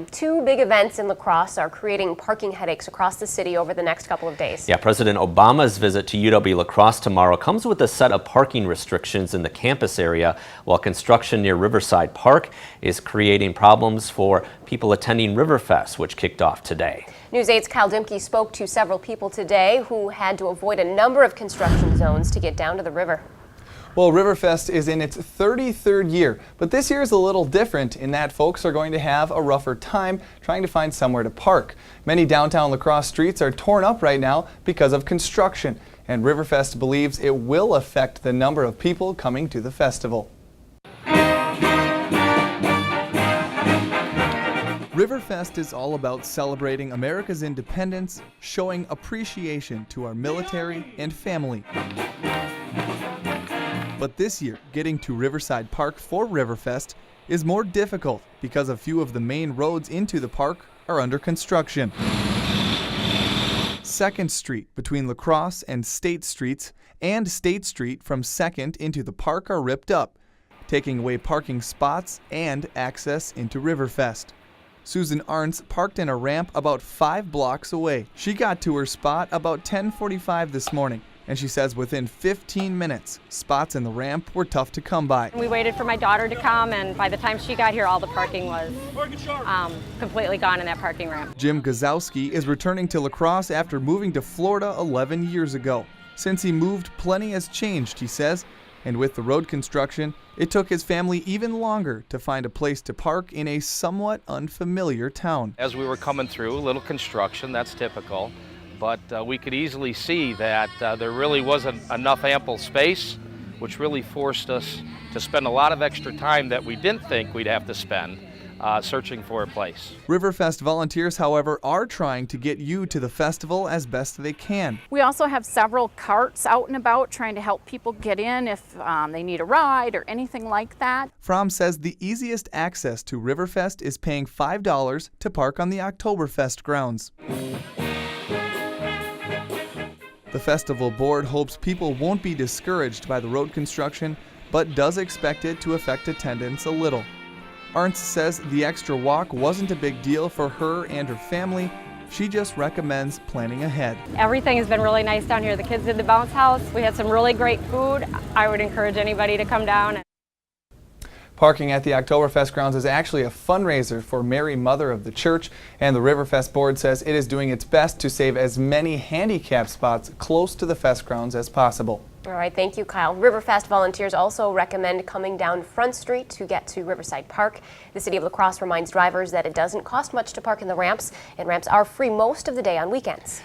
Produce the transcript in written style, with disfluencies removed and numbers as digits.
Two big events in La Crosse are creating parking headaches across the city over the next couple of days. Yeah, President Obama's visit to UW La Crosse tomorrow comes with a set of parking restrictions in the campus area, while construction near Riverside Park is creating problems for people attending Riverfest, which kicked off today. News 8's Kyle Dimke spoke to several people today who had to avoid a number of construction zones to get down to the river. Well, Riverfest is in its 33rd year, but this year is a little different in that folks are going to have a rougher time trying to find somewhere to park. Many downtown La Crosse streets are torn up right now because of construction, and Riverfest believes it will affect the number of people coming to the festival. Riverfest is all about celebrating America's independence, showing appreciation to our military and family. But this year, getting to Riverside Park for Riverfest is more difficult because a few of the main roads into the park are under construction. 2nd Street between La Crosse and State Streets and State Street from 2nd into the park are ripped up, taking away parking spots and access into Riverfest. Susan Arntz parked in a ramp about 5 blocks away. She got to her spot about 10:45 this morning, and she says within 15 minutes, spots in the ramp were tough to come by. We waited for my daughter to come, and by the time she got here, all the parking was completely gone in that parking ramp. Jim Gazowski is returning to La Crosse after moving to Florida 11 years ago. Since he moved, plenty has changed, he says, and with the road construction, it took his family even longer to find a place to park in a somewhat unfamiliar town. As we were coming through, a little construction, that's typical. But we could easily see that there really wasn't enough ample space, which really forced us to spend a lot of extra time that we didn't think we'd have to spend searching for a place. Riverfest volunteers, however, are trying to get you to the festival as best they can. We also have several carts out and about trying to help people get in if they need a ride or anything like that. Fromm says the easiest access to Riverfest is paying $5 to park on the Oktoberfest grounds. The festival board hopes people won't be discouraged by the road construction, but does expect it to affect attendance a little. Arntz says the extra walk wasn't a big deal for her and her family. She just recommends planning ahead. Everything has been really nice down here. The kids did the bounce house. We had some really great food. I would encourage anybody to come down. Parking at the Oktoberfest grounds is actually a fundraiser for Mary Mother of the Church, and the Riverfest board says it is doing its best to save as many handicap spots close to the fest grounds as possible. All right, thank you, Kyle. Riverfest volunteers also recommend coming down Front Street to get to Riverside Park. The city of La Crosse reminds drivers that it doesn't cost much to park in the ramps, and ramps are free most of the day on weekends.